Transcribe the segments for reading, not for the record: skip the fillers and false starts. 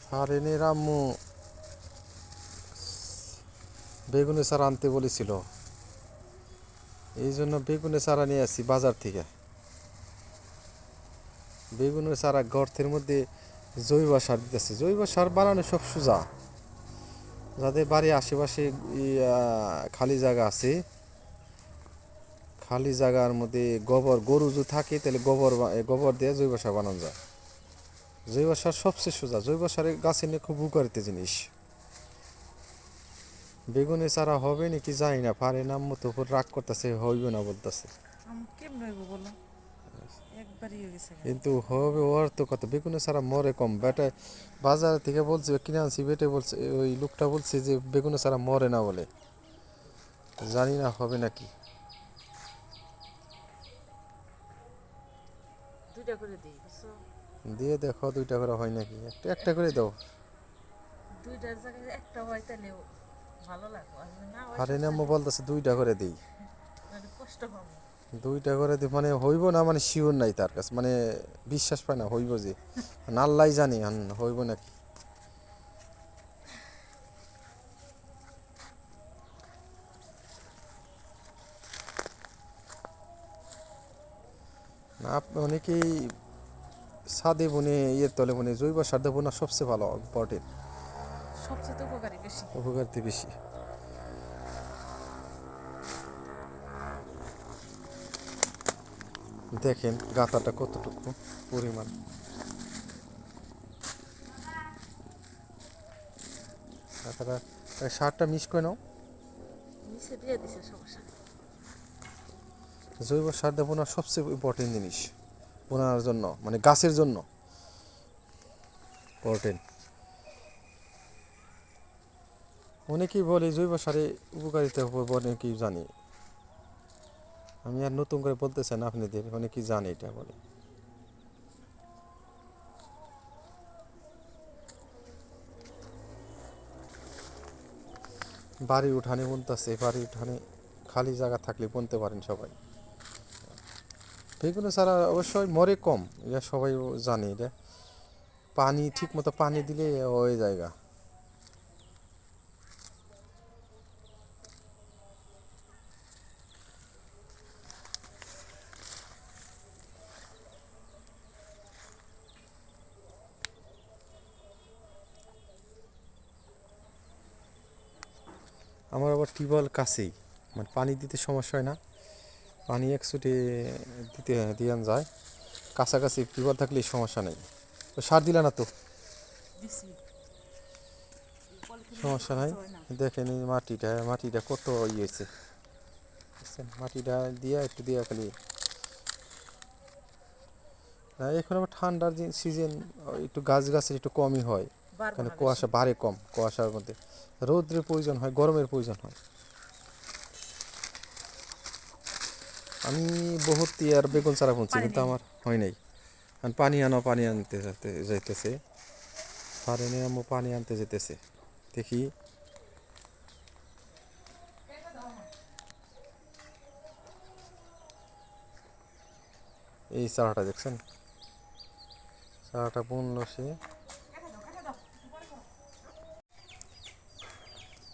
ফারিনের আম্মু বেগুনের চারা আনতে বলেছিল, এই জন্য বেগুনের চারা নিয়ে আসছি বাজার থেকে। বেগুনের চারা গর্তের মধ্যে জৈব সার দিতেছে। জৈব সার বানানো সব সোজা। যাদের বাড়ির আশেপাশে খালি জায়গা আছে, খালি জায়গার মধ্যে গোবর গরু যদি থাকে তাহলে গোবর দিয়ে জৈব সার বানানো যায়। জৈব সার সবচেয়ে সোজা। জৈব সারের গাছে নিয়ে খুব উপকারিত জিনিস। বেগুনের চারা হবে নাকি জানি না, পারে নাম মতো উপর রাগ করতেছে, হইবে না বলতেছে। কিন্তু হবে, ওর তো কত বেগুনের চারা মরে কম। বেটা বাজার থেকে বলছে, কিনে আনছি, বেটে বলছে, ওই লোকটা বলছে যে বেগুনের চারা মরে না বলে। জানি না হবে নাকি। দিয়ে দেখো 2টা করে হয় নাকি। একটা করে দাও। আরে নাম বলতেছে 2টা করে দিই। 2টা করে দিই মানে হইব না, মানে শিওর নাই তার কাছে, মানে বিশ্বাস পায় না হইব যে। আল্লাহ জানি হইব নাকি। না অনেকেই ছাদে বনে তলে বনে জৈব সার দেবো না, সবচেয়ে ভালো, ইম্পর্টেন্ট, সবচেয়ে উপকারিতা বেশি। দেখেন গাঁথাটা কতটুকু পরিমাণ। গাঁথাটা সারটা মিক্স করে নাও। জৈব সার দেবো না, সবচেয়ে ইম্পর্টেন্ট জিনিস বোনার জন্য, মানে গাছের জন্য ইম্পর্টেন্ট। অনেকেই বলে জৈব সারে উপকারিতা অনেকেই জানি। আমি আর নতুন করে বলতে চাই না আপনাদের, অনেকেই জানে এটা বলে। বাড়ির উঠানে বুনতেছে, বাড়ির উঠানে খালি জায়গা থাকলে বুনতে পারেন সবাই। বেগুন ছাড়া অবশ্যই মরে কম, এটা সবাই জানে। এটা পানি ঠিক মতো পানি দিলে ওই জায়গা। আমার আবার টিউবওয়েল কাছেই, মানে পানি দিতে সমস্যা হয় না। পানি একচুটি দিয়ে যায়, কাছাকাছি টিউবওয়েল থাকলে সমস্যা নেই। তো সার দিলা না তো, সমস্যা নাই। দেখেন এই মাটিটা কত ইয়েছে, মাটিটা দিয়ে একটু দিয়ে খালি। না এখন আবার ঠান্ডার সিজন, একটু গাছের একটু কমই হয়, কারণ কুয়াশা বাড়ে কম, কুয়াশার মধ্যে রৌদ্রের প্রয়োজন হয়, গরমের প্রয়োজন হয়। আমি বহুত ইয়ার বেগুন চারা বুনছি, কিন্তু আমার হয় নাই। পানি আনতে যাইতেছে, ফারেনে আম্মু পানি আনতে যেতেছে, দেখি। এই চারাটা দেখছেন, চারাটা বুনলো সে।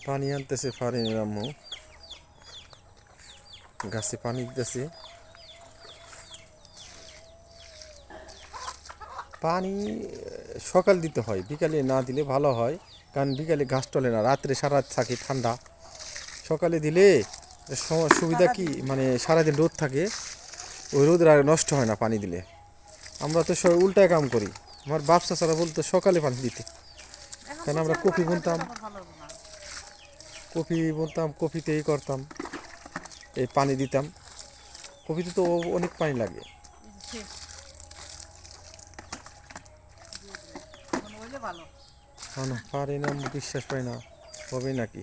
পানি আনতেছে ফারেনের আম্মু, গাছে পানি দিতেছে। পানি সকাল দিতে হয়, বিকালে না দিলে ভালো হয়, কারণ বিকালে ঘাস টলে না, রাত্রে সারা রাত থাকে ঠান্ডা। সকালে দিলে সুবিধা কি, মানে সারাদিন রোদ থাকে, ওই রোদ আর নষ্ট হয় না পানি দিলে। আমরা তো সব উল্টায় কাম করি। আমার বাপ চাচারা বলতো সকালে পানি দিতে, কারণ আমরা কপিতেই করতাম, এই পানি দিতাম। কপিতে তো অনেক পানি লাগে। পারি না, বিশ্বাস পাই না হবে নাকি।